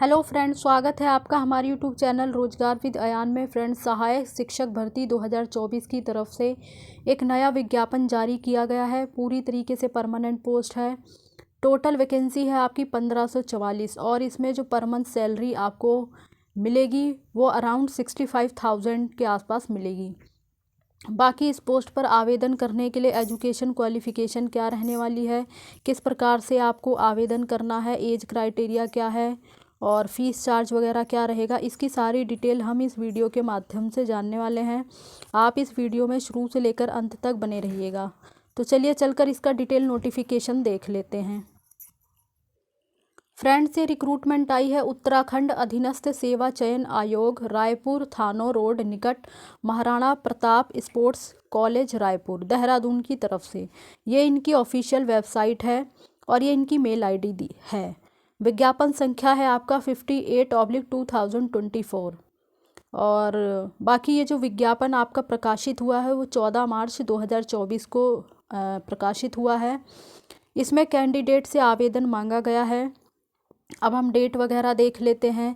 Hello friends, स्वागत है आपका हमारे यूट्यूब चैनल रोजगार विद अयान में। फ्रेंड्स, सहायक शिक्षक भर्ती 2024 की तरफ से एक नया विज्ञापन जारी किया गया है। पूरी तरीके से परमानेंट पोस्ट है। टोटल वैकेंसी है आपकी 1544 और इसमें जो पर मंथ सैलरी आपको मिलेगी वो अराउंड 65,000 के आसपास मिलेगी। बाकी इस पोस्ट पर आवेदन करने के लिए एजुकेशन क्वालिफ़िकेशन क्या रहने वाली है, किस प्रकार से आपको आवेदन करना है, एज क्राइटेरिया क्या है और फ़ीस चार्ज वगैरह क्या रहेगा, इसकी सारी डिटेल हम इस वीडियो के माध्यम से जानने वाले हैं। आप इस वीडियो में शुरू से लेकर अंत तक बने रहिएगा। तो चलिए चलकर इसका डिटेल नोटिफिकेशन देख लेते हैं। फ्रेंड्स, ये रिक्रूटमेंट आई है उत्तराखंड अधीनस्थ सेवा चयन आयोग, रायपुर थानो रोड निकट महाराणा प्रताप स्पोर्ट्स कॉलेज रायपुर, देहरादून की तरफ से। ये इनकी ऑफिशियल वेबसाइट है और ये इनकी मेल आईडी दी है। विज्ञापन संख्या है आपका 58/2024 और बाकी ये जो विज्ञापन आपका प्रकाशित हुआ है वो 14 मार्च 2024 को प्रकाशित हुआ है। इसमें कैंडिडेट से आवेदन मांगा गया है। अब हम डेट वगैरह देख लेते हैं।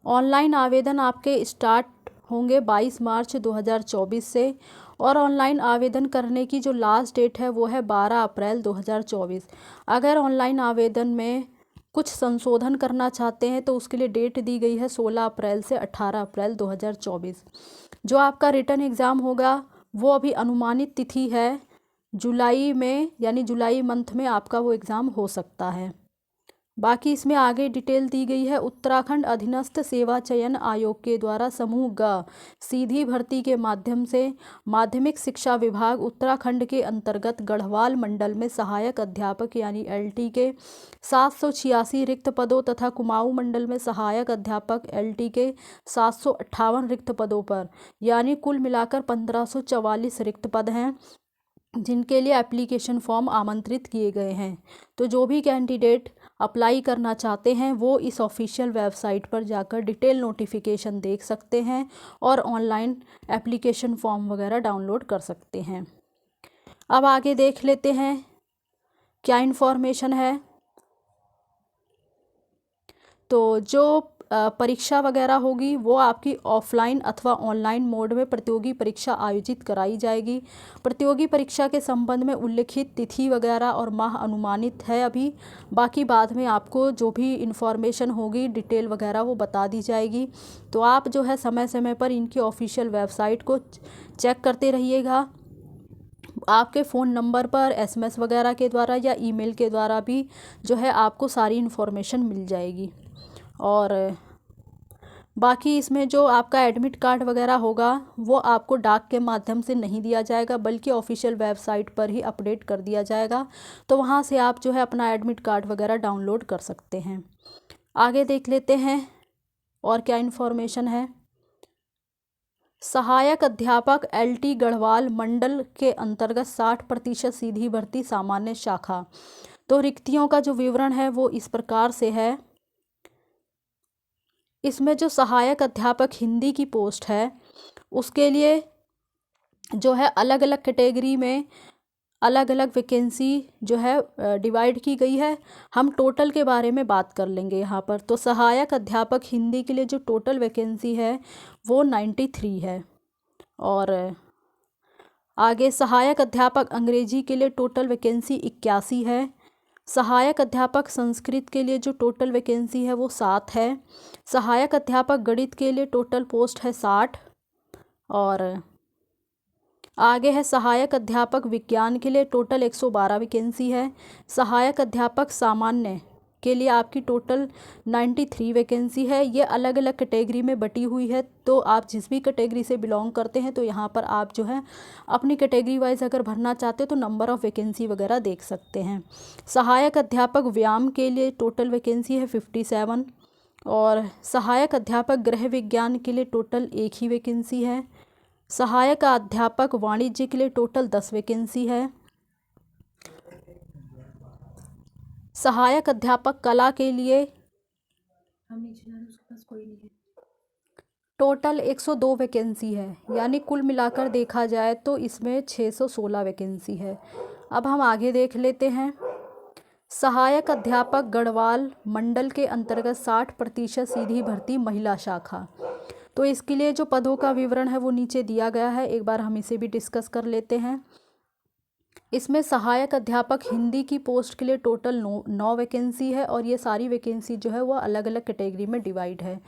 ऑनलाइन आवेदन आपके स्टार्ट होंगे 22 मार्च 2024 से और ऑनलाइन आवेदन करने की जो लास्ट डेट है वो है 12 अप्रैल 2024। अगर ऑनलाइन आवेदन में कुछ संशोधन करना चाहते हैं तो उसके लिए डेट दी गई है 16 अप्रैल से 18 अप्रैल 2024। जो आपका रिटन एग्ज़ाम होगा वो अभी अनुमानित तिथि है जुलाई में, यानी जुलाई मंथ में आपका वो एग्ज़ाम हो सकता है। बाकी इसमें आगे डिटेल दी गई है। उत्तराखंड अधीनस्थ सेवा चयन आयोग के द्वारा समूह ग सीधी भर्ती के माध्यम से माध्यमिक शिक्षा विभाग उत्तराखंड के अंतर्गत गढ़वाल मंडल में सहायक अध्यापक यानी LT के 786 रिक्त पदों तथा कुमाऊं मंडल में सहायक अध्यापक LT के 758 रिक्त पदों पर यानी कुल मिलाकर 1544 रिक्त पद हैं, जिनके लिए एप्लीकेशन फॉर्म आमंत्रित किए गए हैं। तो जो भी कैंडिडेट अप्लाई करना चाहते हैं वो इस ऑफिशियल वेबसाइट पर जाकर डिटेल नोटिफिकेशन देख सकते हैं और ऑनलाइन एप्लीकेशन फॉर्म वगैरह डाउनलोड कर सकते हैं। अब आगे देख लेते हैं क्या इन्फॉर्मेशन है। तो जो परीक्षा वगैरह होगी वो आपकी ऑफलाइन अथवा ऑनलाइन मोड में प्रतियोगी परीक्षा आयोजित कराई जाएगी। प्रतियोगी परीक्षा के संबंध में उल्लिखित तिथि वगैरह और माह अनुमानित है अभी। बाकी बाद में आपको जो भी इन्फॉर्मेशन होगी डिटेल वगैरह वो बता दी जाएगी। तो आप जो है समय समय पर इनकी ऑफिशियल वेबसाइट को चेक करते रहिएगा। आपके फ़ोन नंबर पर SMS वगैरह के द्वारा या ईमेल के द्वारा भी जो है आपको सारी इन्फॉर्मेशन मिल जाएगी। और बाकी इसमें जो आपका एडमिट कार्ड वगैरह होगा वो आपको डाक के माध्यम से नहीं दिया जाएगा, बल्कि ऑफिशियल वेबसाइट पर ही अपडेट कर दिया जाएगा। तो वहाँ से आप जो है अपना एडमिट कार्ड वगैरह डाउनलोड कर सकते हैं। आगे देख लेते हैं और क्या इन्फॉर्मेशन है। सहायक अध्यापक LT गढ़वाल मंडल के अंतर्गत 60% सीधी भर्ती सामान्य शाखा। तो रिक्तियों का जो विवरण है वो इस प्रकार से है। इसमें जो सहायक अध्यापक हिंदी की पोस्ट है उसके लिए जो है अलग अलग कैटेगरी में अलग अलग वैकेंसी जो है डिवाइड की गई है। हम टोटल के बारे में बात कर लेंगे यहाँ पर। तो सहायक अध्यापक हिंदी के लिए जो टोटल वैकेंसी है वो 93 है। और आगे सहायक अध्यापक अंग्रेजी के लिए टोटल वैकेंसी 81 है। सहायक अध्यापक संस्कृत के लिए जो टोटल वैकेंसी है वो 7 है। सहायक अध्यापक गणित के लिए टोटल पोस्ट है 60। और आगे है सहायक अध्यापक विज्ञान के लिए टोटल 112 वैकेंसी है। सहायक अध्यापक सामान्य के लिए आपकी टोटल 93 वैकेंसी है। ये अलग अलग कैटेगरी में बटी हुई है। तो आप जिस भी कैटेगरी से बिलोंग करते हैं तो यहाँ पर आप जो है अपनी कैटेगरी वाइज अगर भरना चाहते हो तो नंबर ऑफ़ वैकेंसी वगैरह देख सकते हैं। सहायक अध्यापक व्यायाम के लिए टोटल वैकेंसी है 57। और सहायक अध्यापक गृह विज्ञान के लिए टोटल 1 ही वैकेंसी है। सहायक अध्यापक वाणिज्य के लिए टोटल 10 वैकेंसी है। सहायक अध्यापक कला के लिए टोटल 102 वैकेंसी है, यानी कुल मिलाकर देखा जाए तो इसमें 616 वैकेंसी है। अब हम आगे देख लेते हैं। सहायक अध्यापक गढ़वाल मंडल के अंतर्गत 60% सीधी भर्ती महिला शाखा। तो इसके लिए जो पदों का विवरण है वो नीचे दिया गया है, एक बार हम इसे भी डिस्कस कर लेते हैं। इसमें सहायक अध्यापक हिंदी की पोस्ट के लिए टोटल 9 वैकेंसी है और ये सारी वैकेंसी जो है वो अलग अलग कैटेगरी में डिवाइड है।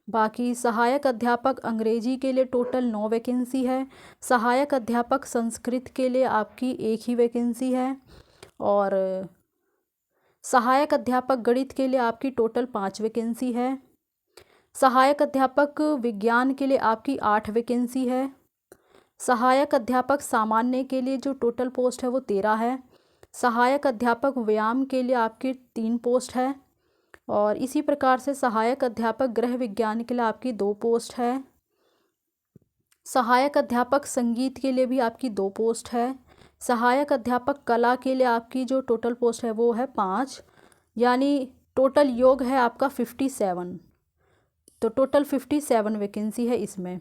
बाकी सहायक अध्यापक अंग्रेजी के लिए टोटल 9 वैकेंसी है। सहायक अध्यापक संस्कृत के लिए आपकी एक ही वैकेंसी है और सहायक अध्यापक गणित के लिए आपकी टोटल 5 वैकेंसी है। सहायक अध्यापक विज्ञान के लिए आपकी 8 वैकेंसी है। सहायक अध्यापक सामान्य के लिए जो टोटल पोस्ट है वो 13 है। सहायक अध्यापक व्यायाम के लिए आपकी 3 पोस्ट है और इसी प्रकार से सहायक अध्यापक गृह विज्ञान के लिए आपकी 2 पोस्ट है। सहायक अध्यापक संगीत के लिए भी आपकी 2 पोस्ट है। सहायक अध्यापक कला के लिए आपकी जो टोटल पोस्ट है वो है 5, यानी टोटल योग है आपका 57। तो टोटल 57 वैकेंसी है इसमें।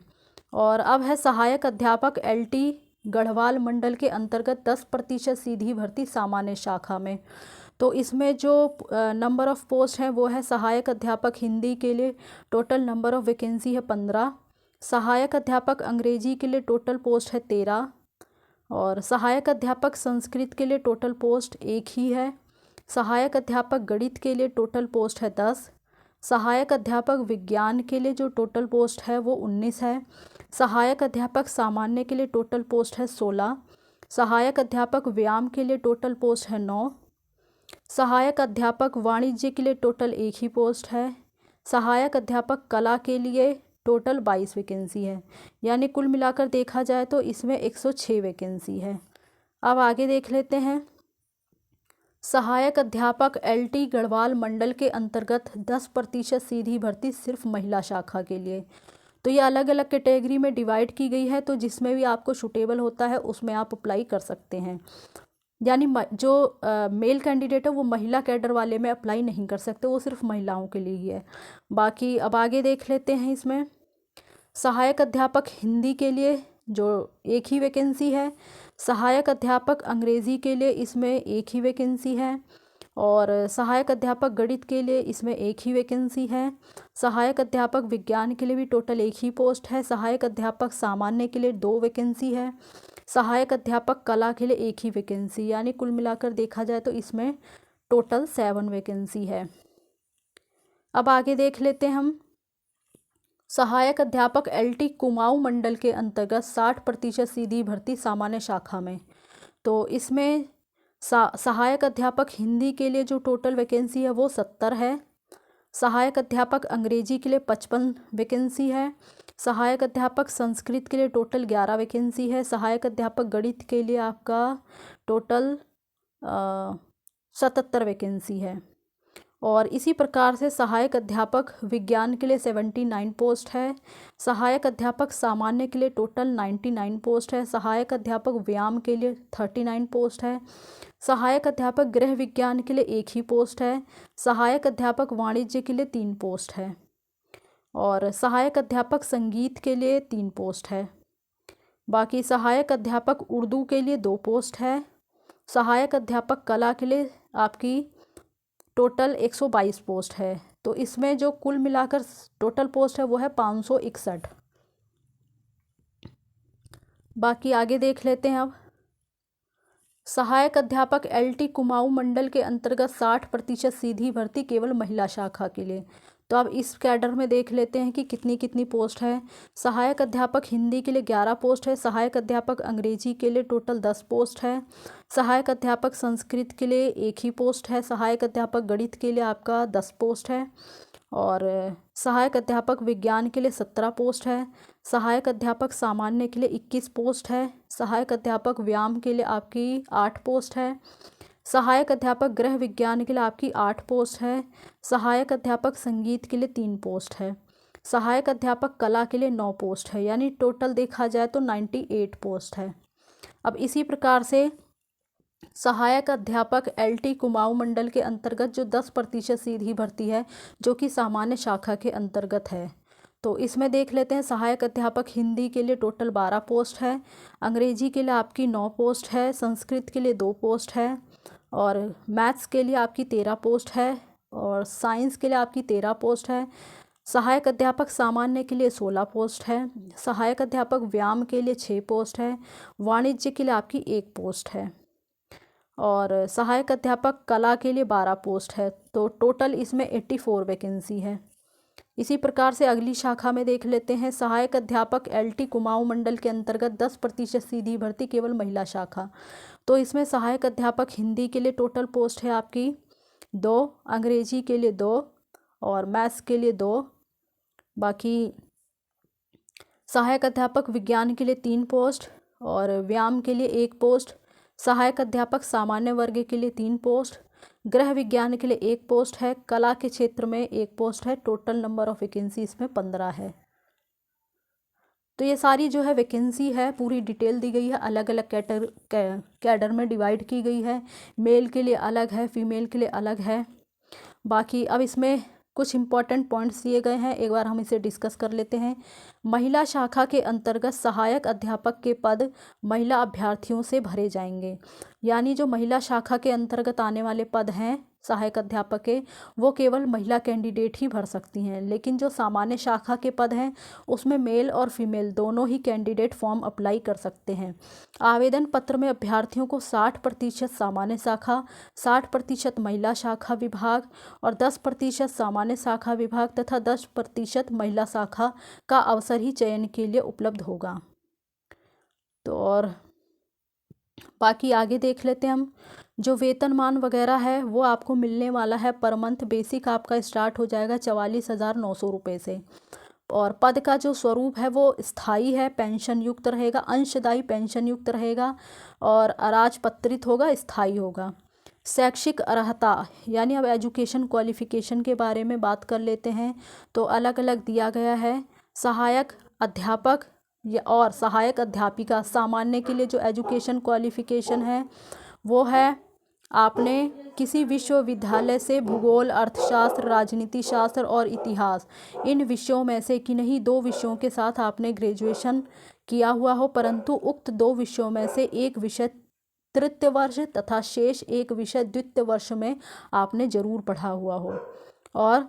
और अब है सहायक अध्यापक LT गढ़वाल मंडल के अंतर्गत 10% सीधी भर्ती सामान्य शाखा में। तो इसमें जो नंबर ऑफ़ पोस्ट हैं वो है सहायक अध्यापक हिंदी के लिए टोटल नंबर ऑफ़ वैकेंसी है 15। सहायक अध्यापक अंग्रेजी के लिए टोटल पोस्ट है 13 और सहायक अध्यापक संस्कृत के लिए टोटल पोस्ट 1 ही है। सहायक अध्यापक गणित के लिए टोटल पोस्ट है 10। सहायक अध्यापक विज्ञान के लिए जो टोटल पोस्ट है वो 19 है। सहायक अध्यापक सामान्य के लिए टोटल पोस्ट है 16। सहायक अध्यापक व्यायाम के लिए टोटल पोस्ट है 9। सहायक अध्यापक वाणिज्य के लिए टोटल 1 ही पोस्ट है। सहायक अध्यापक कला के लिए टोटल 22 वैकेंसी है, यानी कुल मिलाकर देखा जाए तो इसमें 106 वैकेंसी है। अब आगे देख लेते हैं। सहायक अध्यापक LT गढ़वाल मंडल के अंतर्गत 10% सीधी भर्ती सिर्फ महिला शाखा के लिए। तो ये अलग अलग कैटेगरी में डिवाइड की गई है, तो जिसमें भी आपको सूटेबल होता है उसमें आप अप्लाई कर सकते हैं। यानी जो मेल कैंडिडेट है वो महिला कैडर वाले में अप्लाई नहीं कर सकते, वो सिर्फ महिलाओं के लिए ही है। बाकी अब आगे देख लेते हैं। इसमें सहायक अध्यापक हिंदी के लिए जो 1 ही वैकेंसी है। सहायक अध्यापक अंग्रेज़ी के लिए इसमें 1 ही वैकेंसी है और सहायक अध्यापक गणित के लिए इसमें 1 ही वैकेंसी है। सहायक अध्यापक विज्ञान के लिए भी टोटल 1 ही पोस्ट है। सहायक अध्यापक सामान्य के लिए 2 वैकेंसी है। सहायक अध्यापक कला के लिए 1 ही वैकेंसी, यानी कुल मिलाकर देखा जाए तो इसमें टोटल 7 वैकेंसी है। अब आगे देख लेते हैं हम। सहायक अध्यापक LT कुमाऊं मंडल के अंतर्गत 60% सीधी भर्ती सामान्य शाखा में। तो इसमें सहायक अध्यापक हिंदी के लिए जो टोटल वैकेंसी है वो 70 है। सहायक अध्यापक अंग्रेजी के लिए 55 वैकेंसी है। सहायक अध्यापक संस्कृत के लिए टोटल 11 वैकेंसी है। सहायक अध्यापक गणित के लिए आपका टोटल 77 वैकेंसी है। और इसी प्रकार से सहायक अध्यापक विज्ञान के लिए 79 पोस्ट है। सहायक अध्यापक सामान्य के लिए टोटल 99 पोस्ट है। सहायक अध्यापक व्यायाम के लिए 39 पोस्ट है। सहायक अध्यापक गृह विज्ञान के लिए 1 ही पोस्ट है। सहायक अध्यापक वाणिज्य के लिए 3 पोस्ट है और सहायक अध्यापक संगीत के लिए 3 पोस्ट है। बाकी सहायक अध्यापक उर्दू के लिए 2 पोस्ट है। सहायक अध्यापक कला के लिए आपकी टोटल 122 पोस्ट है। तो इसमें जो कुल मिलाकर टोटल पोस्ट है वो है 561। बाकी आगे देख लेते हैं। अब सहायक अध्यापक LT कुमाऊं मंडल के अंतर्गत 60% सीधी भर्ती केवल महिला शाखा के लिए। तो अब इस कैडर में देख लेते हैं कि कितनी कितनी पोस्ट है। सहायक अध्यापक हिंदी के लिए 11 पोस्ट है। सहायक अध्यापक अंग्रेजी के लिए टोटल 10 पोस्ट है। सहायक अध्यापक संस्कृत के लिए 1 ही पोस्ट है। सहायक अध्यापक गणित के लिए आपका 10 पोस्ट है और सहायक अध्यापक विज्ञान के लिए 17 पोस्ट है। सहायक अध्यापक सामान्य के लिए 21 पोस्ट है। सहायक अध्यापक व्यायाम के लिए आपकी 8 पोस्ट है। सहायक अध्यापक गृह विज्ञान के लिए आपकी 8 पोस्ट है। सहायक अध्यापक संगीत के लिए 3 पोस्ट है। सहायक अध्यापक कला के लिए 9 पोस्ट है, यानी टोटल देखा जाए तो 98 पोस्ट है। अब इसी प्रकार से सहायक अध्यापक LT कुमाऊं मंडल के अंतर्गत जो 10% सीधी भर्ती है जो कि सामान्य शाखा के अंतर्गत है, तो इसमें देख लेते हैं। सहायक अध्यापक हिंदी के लिए टोटल 12 पोस्ट है। अंग्रेजी के लिए आपकी 9 पोस्ट है। संस्कृत के लिए 2 पोस्ट है और मैथ्स के लिए आपकी 13 पोस्ट है और साइंस के लिए आपकी 13 पोस्ट है। सहायक अध्यापक सामान्य के लिए 16 पोस्ट है। सहायक अध्यापक व्यायाम के लिए 6 पोस्ट है। वाणिज्य के लिए आपकी 1 पोस्ट है और सहायक अध्यापक कला के लिए 12 पोस्ट है। तो टोटल इसमें 84 वैकेंसी है। इसी प्रकार से अगली शाखा में देख लेते हैं। सहायक अध्यापक LT कुमाऊं मंडल के अंतर्गत 10% सीधी भर्ती, केवल महिला शाखा। तो इसमें सहायक अध्यापक हिंदी के लिए टोटल पोस्ट है आपकी 2, अंग्रेजी के लिए 2 और मैथ्स के लिए 2। बाकी सहायक अध्यापक विज्ञान के लिए 3 पोस्ट और व्यायाम के लिए 1 पोस्ट। सहायक अध्यापक सामान्य वर्ग के लिए 3 पोस्ट। गृह विज्ञान के लिए 1 पोस्ट है। कला के क्षेत्र में 1 पोस्ट है। टोटल नंबर ऑफ वैकेंसी इसमें 15 है। तो ये सारी जो है वैकेंसी है पूरी डिटेल दी गई है, अलग अलग कैडर में डिवाइड की गई है। मेल के लिए अलग है, फीमेल के लिए अलग है। बाकी अब इसमें कुछ इंपॉर्टेंट पॉइंट्स दिए गए हैं, एक बार हम इसे डिस्कस कर लेते हैं। महिला शाखा के अंतर्गत सहायक अध्यापक के पद महिला अभ्यर्थियों से भरे जाएंगे। यानी जो महिला शाखा के अंतर्गत आने वाले पद हैं सहायक अध्यापक के, वो केवल महिला कैंडिडेट ही भर सकती हैं। लेकिन जो सामान्य शाखा के पद हैं उसमें मेल और फीमेल दोनों ही कैंडिडेट फॉर्म अप्लाई कर सकते हैं। आवेदन पत्र में अभ्यर्थियों को 60% सामान्य शाखा, 60% महिला शाखा विभाग और 10% सामान्य शाखा विभाग तथा 10% महिला शाखा का अवसर ही चयन के लिए उपलब्ध होगा। तो और बाकी आगे देख लेते हैं हम। जो वेतनमान वगैरह है वो आपको मिलने वाला है पर मंथ। बेसिक आपका स्टार्ट हो जाएगा 44,900 रुपये से और पद का जो स्वरूप है वो स्थायी है, पेंशन युक्त रहेगा, अंशदायी पेंशन युक्त रहेगा और अराजपत्रित होगा, स्थायी होगा। शैक्षिक अर्हता यानी अब एजुकेशन क्वालिफिकेशन के बारे में बात कर लेते हैं। तो अलग अलग दिया गया है। सहायक अध्यापक और सहायक अध्यापिका सामान्य के लिए जो एजुकेशन क्वालिफिकेशन है वो है आपने किसी विश्वविद्यालय से भूगोल, अर्थशास्त्र, राजनीति शास्त्र और इतिहास इन विषयों में से किन्हीं 2 विषयों के साथ आपने ग्रेजुएशन किया हुआ हो, परंतु उक्त 2 विषयों में से एक विषय तृतीय वर्ष तथा शेष एक विषय द्वितीय वर्ष में आपने जरूर पढ़ा हुआ हो और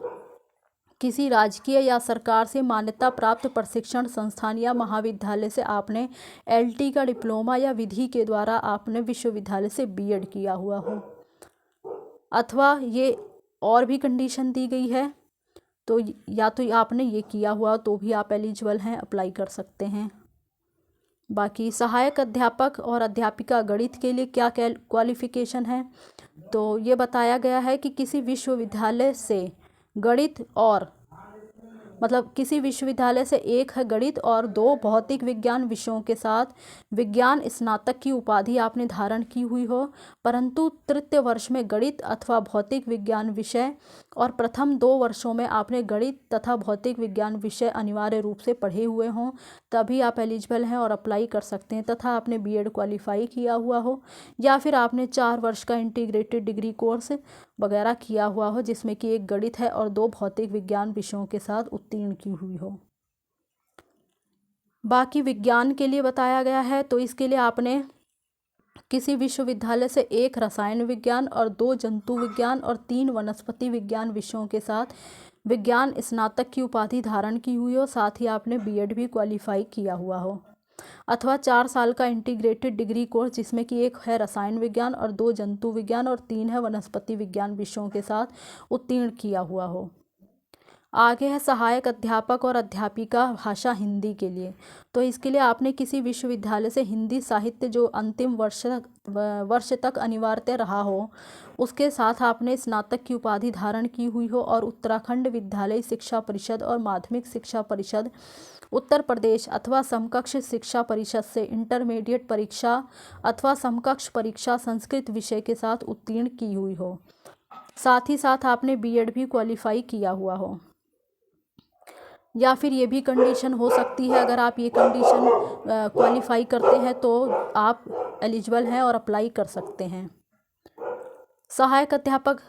किसी राजकीय या सरकार से मान्यता प्राप्त प्रशिक्षण संस्थान या महाविद्यालय से आपने LT का डिप्लोमा या विधि के द्वारा आपने विश्वविद्यालय से B.Ed किया हुआ हो, अथवा ये और भी कंडीशन दी गई है तो या तो आपने ये किया हुआ तो भी आप एलिजिबल हैं, अप्लाई कर सकते हैं। बाकी सहायक अध्यापक और अध्यापिका गणित के लिए क्या क्वालिफिकेशन है तो ये बताया गया है कि किसी विश्वविद्यालय से गणित और मतलब किसी विश्वविद्यालय से 1 है गणित और 2 भौतिक विज्ञान विषयों के साथ विज्ञान स्नातक की उपाधि आपने धारण की हुई हो, परंतु तृतीय वर्ष में गणित अथवा भौतिक विज्ञान विषय और प्रथम 2 वर्षों में आपने गणित तथा भौतिक विज्ञान विषय अनिवार्य रूप से पढ़े हुए हों, तभी आप एलिजिबल हैं और अप्लाई कर सकते हैं। तथा आपने B.Ed क्वालिफाई किया हुआ हो या फिर आपने 4 वर्ष का इंटीग्रेटेड डिग्री कोर्स वगैरह किया हुआ हो जिसमें कि 1 गणित है और 2 भौतिक विज्ञान विषयों के साथ उत्तीर्ण की हुई हो। बाकी विज्ञान के लिए बताया गया है तो इसके लिए आपने किसी विश्वविद्यालय से 1 रसायन विज्ञान और 2 जंतु विज्ञान और 3 वनस्पति विज्ञान विषयों के साथ विज्ञान स्नातक की उपाधि धारण की हुई हो, साथ ही आपने B.Ed भी क्वालिफाई किया हुआ हो, अथवा 4 साल का इंटीग्रेटेड डिग्री कोर्स जिसमें कि 1 है रसायन विज्ञान और 2 जंतु विज्ञान और 3 है वनस्पति विज्ञान विषयों के साथ उत्तीर्ण किया हुआ हो। आगे है सहायक अध्यापक और अध्यापिका भाषा हिंदी के लिए। तो इसके लिए आपने किसी विश्वविद्यालय से हिंदी साहित्य जो अंतिम वर्ष तक अनिवार्य रहा हो उसके साथ आपने स्नातक की उपाधि धारण की हुई हो और उत्तराखंड विद्यालय शिक्षा परिषद और माध्यमिक शिक्षा परिषद उत्तर प्रदेश अथवा समकक्ष शिक्षा परिषद से इंटरमीडिएट परीक्षा अथवा समकक्ष परीक्षा संस्कृत विषय के साथ उत्तीर्ण की हुई हो, साथ ही साथ आपने B.Ed भी क्वालिफाई किया हुआ हो। या फिर ये भी कंडीशन हो सकती है, अगर आप ये कंडीशन क्वालिफाई करते हैं तो आप एलिजिबल हैं और अप्लाई कर सकते हैं। सहायक अध्यापक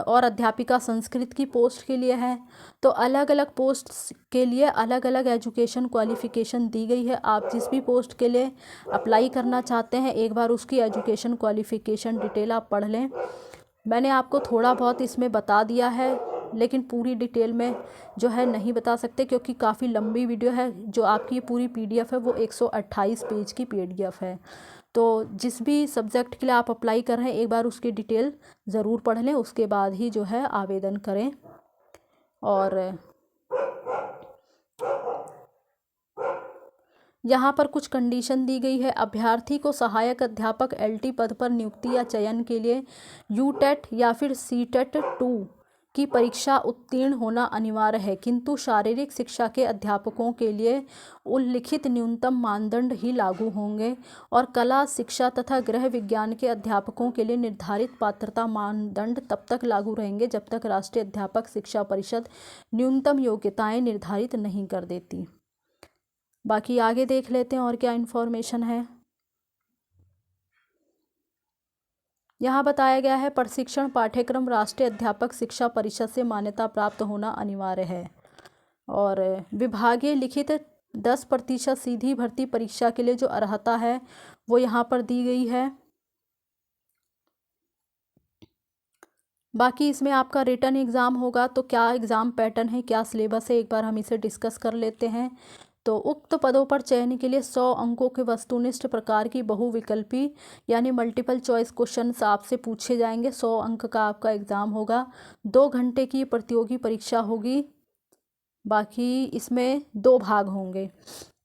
और अध्यापिका संस्कृत की पोस्ट के लिए है। तो अलग अलग पोस्ट्स के लिए अलग अलग एजुकेशन क्वालिफ़िकेशन दी गई है। आप जिस भी पोस्ट के लिए अप्लाई करना चाहते हैं एक बार उसकी एजुकेशन क्वालिफ़िकेशन डिटेल आप पढ़ लें। मैंने आपको थोड़ा बहुत इसमें बता दिया है, लेकिन पूरी डिटेल में जो है नहीं बता सकते क्योंकि काफ़ी लंबी वीडियो है। जो आपकी ये पूरी PDF है वो 128 पेज की PDF है। तो जिस भी सब्जेक्ट के लिए आप अप्लाई कर रहे हैं एक बार उसकी डिटेल ज़रूर पढ़ लें, उसके बाद ही जो है आवेदन करें। और यहाँ पर कुछ कंडीशन दी गई है। अभ्यर्थी को सहायक अध्यापक LT पद पर नियुक्ति या चयन के लिए UTET या फिर CTET 2 की परीक्षा उत्तीर्ण होना अनिवार्य है, किंतु शारीरिक शिक्षा के अध्यापकों के लिए उल्लिखित न्यूनतम मानदंड ही लागू होंगे और कला शिक्षा तथा गृह विज्ञान के अध्यापकों के लिए निर्धारित पात्रता मानदंड तब तक लागू रहेंगे जब तक राष्ट्रीय अध्यापक शिक्षा परिषद न्यूनतम योग्यताएं निर्धारित नहीं कर देती। बाकी आगे देख लेते हैं और क्या इन्फॉर्मेशन है। यहाँ बताया गया है प्रशिक्षण पाठ्यक्रम राष्ट्रीय अध्यापक शिक्षा परिषद से मान्यता प्राप्त होना अनिवार्य है। और विभागीय लिखित 10% सीधी भर्ती परीक्षा के लिए जो अर्हता है वो यहाँ पर दी गई है। बाकी इसमें आपका रिटन एग्ज़ाम होगा। तो क्या एग्ज़ाम पैटर्न है, क्या सिलेबस है, एक बार हम इसे डिस्कस कर लेते हैं। तो उक्त पदों पर चयन के लिए 100 अंकों के वस्तुनिष्ठ प्रकार की बहुविकल्पी यानी मल्टीपल चॉइस क्वेश्चंस आपसे पूछे जाएंगे। 100 अंक का आपका एग्ज़ाम होगा। 2 घंटे की प्रतियोगी परीक्षा होगी। बाकी इसमें 2 भाग होंगे।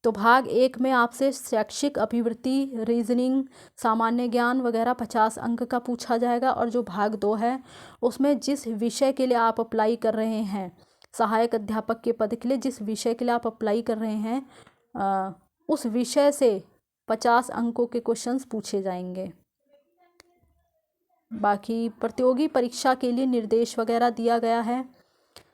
तो भाग 1 में आपसे शैक्षिक अभिवृत्ति, रीजनिंग, सामान्य ज्ञान वगैरह 50 अंक का पूछा जाएगा। और जो भाग 2 है उसमें जिस विषय के लिए आप अप्लाई कर रहे हैं, सहायक अध्यापक के पद के लिए जिस विषय के लिए आप अप्लाई कर रहे हैं उस विषय से 50 अंकों के क्वेश्चंस पूछे जाएंगे। बाकी प्रतियोगी परीक्षा के लिए निर्देश वगैरह दिया गया है।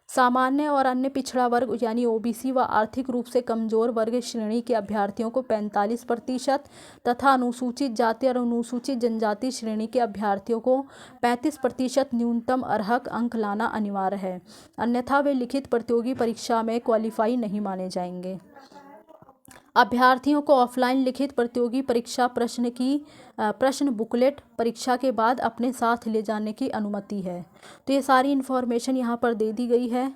सामान्य और अन्य पिछड़ा वर्ग यानी OBC व आर्थिक रूप से कमजोर वर्ग श्रेणी के अभ्यर्थियों को 45% तथा अनुसूचित जाति और अनुसूचित जनजाति श्रेणी के अभ्यर्थियों को 35% न्यूनतम अर्हक अंक लाना अनिवार्य है, अन्यथा वे लिखित प्रतियोगी परीक्षा में क्वालिफाई नहीं माने जाएंगे। अभ्यर्थियों को ऑफलाइन लिखित प्रतियोगी परीक्षा प्रश्न बुकलेट परीक्षा के बाद अपने साथ ले जाने की अनुमति है। तो ये सारी इन्फॉर्मेशन यहाँ पर दे दी गई है।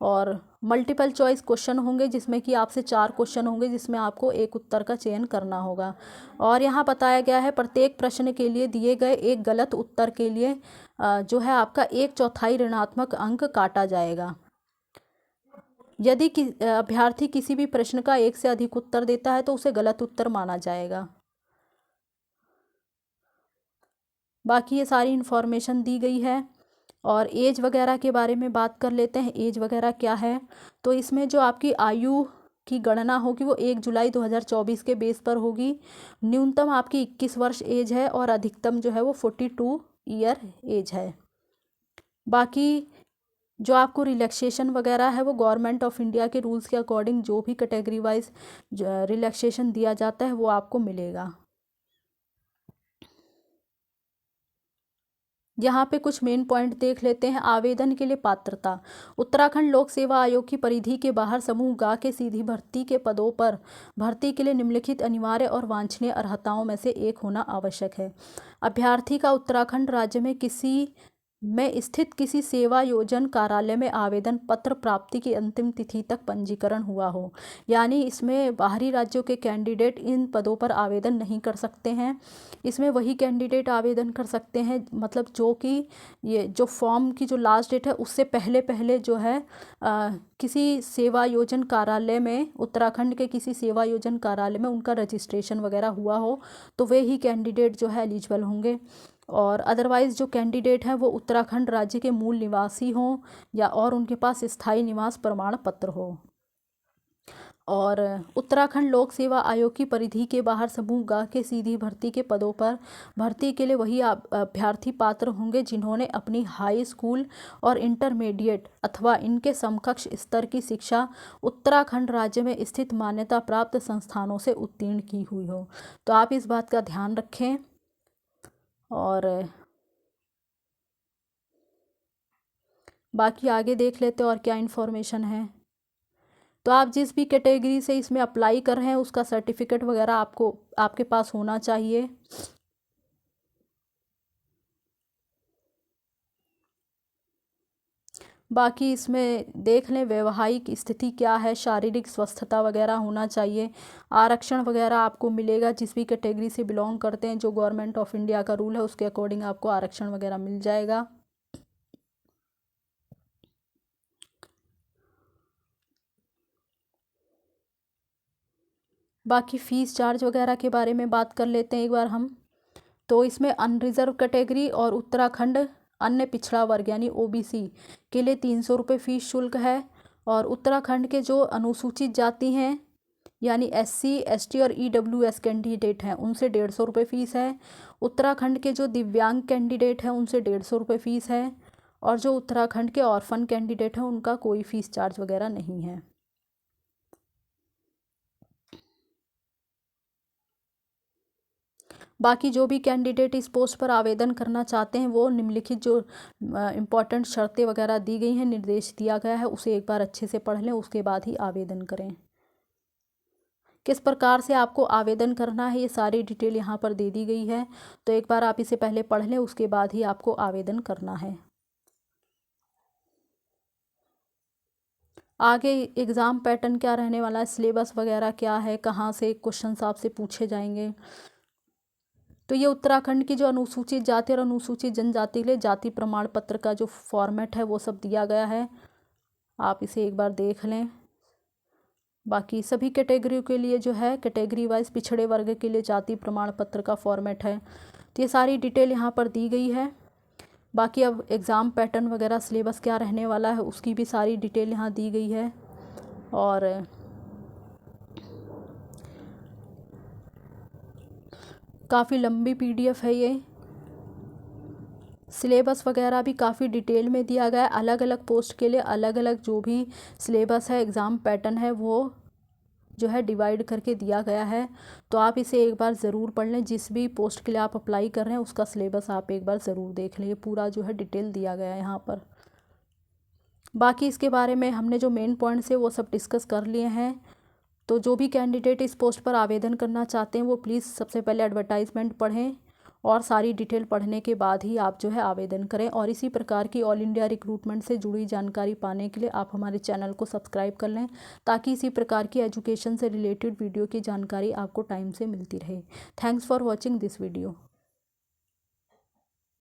और मल्टीपल चॉइस क्वेश्चन होंगे जिसमें कि आपसे 4 क्वेश्चन होंगे जिसमें आपको एक उत्तर का चयन करना होगा। और यहाँ बताया गया है प्रत्येक प्रश्न के लिए दिए गए एक गलत उत्तर के लिए जो है आपका 1/4 ऋणात्मक अंक काटा जाएगा। यदि अभ्यर्थी किसी भी प्रश्न का 1 से अधिक उत्तर देता है तो उसे गलत उत्तर माना जाएगा। बाकी ये सारी इन्फॉर्मेशन दी गई है। और एज वगैरह के बारे में बात कर लेते हैं। एज वगैरह क्या है, तो इसमें जो आपकी आयु की गणना होगी वो 1 जुलाई 2024 के बेस पर होगी। न्यूनतम आपकी 21 वर्ष एज है और अधिकतम जो है वो 42 ईयर एज है। बाकी जो आपको रिलैक्सेशन वगैरह है वो गवर्नमेंट ऑफ इंडिया के रूल्स के अकॉर्डिंग जो भी कैटेगरी वाइज रिलैक्सेशन दिया जाता है वो आपको मिलेगा। यहाँ पे कुछ मेन पॉइंट देख लेते हैं। आवेदन के लिए पात्रता। उत्तराखंड लोक सेवा आयोग की परिधि के बाहर समूह ग के सीधी भर्ती के पदों पर भर्ती के लिए निम्नलिखित अनिवार्य और वांछनीय अर्हताओं में से एक होना आवश्यक है। अभ्यर्थी का उत्तराखंड राज्य में स्थित किसी सेवा योजन कार्यालय में आवेदन पत्र प्राप्ति की अंतिम तिथि तक पंजीकरण हुआ हो। यानी इसमें बाहरी राज्यों के कैंडिडेट इन पदों पर आवेदन नहीं कर सकते हैं। इसमें वही कैंडिडेट आवेदन कर सकते हैं, मतलब जो कि ये जो फॉर्म की जो लास्ट डेट है उससे पहले पहले जो है किसी सेवा योजन कार्यालय में, उत्तराखंड के किसी सेवा योजन कार्यालय में उनका रजिस्ट्रेशन वगैरह हुआ हो तो वे ही कैंडिडेट जो है एलिजिबल होंगे। और अदरवाइज़ जो कैंडिडेट हैं वो उत्तराखंड राज्य के मूल निवासी हों या और उनके पास स्थायी निवास प्रमाण पत्र हो। और उत्तराखंड लोक सेवा आयोग की परिधि के बाहर समूह ग के सीधी भर्ती के पदों पर भर्ती के लिए वही अभ्यर्थी पात्र होंगे जिन्होंने अपनी हाई स्कूल और इंटरमीडिएट अथवा इनके समकक्ष स्तर की शिक्षा उत्तराखंड राज्य में स्थित मान्यता प्राप्त संस्थानों से उत्तीर्ण की हुई हो। तो आप इस बात का ध्यान रखें। और बाकी आगे देख लेते हैं और क्या इन्फॉर्मेशन है। तो आप जिस भी कैटेगरी से इसमें अप्लाई कर रहे हैं उसका सर्टिफिकेट वगैरह आपके पास होना चाहिए। बाकी इसमें देख लें वैवाहिक स्थिति क्या है, शारीरिक स्वस्थता वगैरह होना चाहिए। आरक्षण वगैरह आपको मिलेगा जिस भी कैटेगरी से बिलोंग करते हैं, जो गवर्नमेंट ऑफ इंडिया का रूल है उसके अकॉर्डिंग आपको आरक्षण वगैरह मिल जाएगा। बाकी फ़ीस चार्ज वगैरह के बारे में बात कर लेते हैं एक बार हम। तो इसमें अनरिजर्व कैटेगरी और उत्तराखंड अन्य पिछड़ा वर्ग यानी ओबीसी के लिए 300 रुपये फ़ीस शुल्क है। और उत्तराखंड के जो अनुसूचित जाति हैं यानी एससी एसटी और ईडब्ल्यूएस कैंडिडेट हैं उनसे 150 रुपये फ़ीस है। उत्तराखंड के जो दिव्यांग कैंडिडेट हैं उनसे 150 रुपये फ़ीस है। और जो उत्तराखंड के ऑर्फन कैंडिडेट हैं उनका कोई फ़ीस चार्ज वगैरह नहीं है। बाकी जो भी कैंडिडेट इस पोस्ट पर आवेदन करना चाहते हैं वो निम्नलिखित जो इम्पोर्टेंट शर्तें वगैरह दी गई हैं, निर्देश दिया गया है, उसे एक बार अच्छे से पढ़ लें, उसके बाद ही आवेदन करें। किस प्रकार से आपको आवेदन करना है ये सारी डिटेल यहाँ पर दे दी गई है। तो एक बार आप इसे पहले पढ़ लें, उसके बाद ही आपको आवेदन करना है। आगे एग्ज़ाम पैटर्न क्या रहने वाला है, सिलेबस वगैरह क्या है, कहाँ से क्वेश्चंस आपसे पूछे जाएंगे। तो ये उत्तराखंड की जो अनुसूचित जाति और अनुसूचित जनजाति के लिए जाति प्रमाण पत्र का जो फॉर्मेट है वो सब दिया गया है, आप इसे एक बार देख लें। बाकी सभी कैटेगरी के लिए जो है कैटेगरी वाइज पिछड़े वर्ग के लिए जाति प्रमाण पत्र का फॉर्मेट है। तो ये सारी डिटेल यहाँ पर दी गई है। बाकी अब एग्ज़ाम पैटर्न वगैरह सिलेबस क्या रहने वाला है उसकी भी सारी डिटेल यहाँ दी गई है। और काफ़ी लंबी पीडीएफ है ये। सिलेबस वगैरह भी काफ़ी डिटेल में दिया गया है। अलग अलग पोस्ट के लिए अलग अलग जो भी सिलेबस है, एग्ज़ाम पैटर्न है, वो जो है डिवाइड करके दिया गया है। तो आप इसे एक बार ज़रूर पढ़ लें। जिस भी पोस्ट के लिए आप अप्लाई कर रहे हैं उसका सिलेबस आप एक बार ज़रूर देख लें, पूरा जो है डिटेल दिया गया है यहाँ पर। बाकी इसके बारे में हमने जो मेन पॉइंट्स है वो सब डिस्कस कर लिए हैं। तो जो भी कैंडिडेट इस पोस्ट पर आवेदन करना चाहते हैं वो प्लीज़ सबसे पहले एडवर्टाइजमेंट पढ़ें और सारी डिटेल पढ़ने के बाद ही आप जो है आवेदन करें। और इसी प्रकार की ऑल इंडिया रिक्रूटमेंट से जुड़ी जानकारी पाने के लिए आप हमारे चैनल को सब्सक्राइब कर लें, ताकि इसी प्रकार की एजुकेशन से रिलेटेड वीडियो की जानकारी आपको टाइम से मिलती रहे। Thanks for watching this video.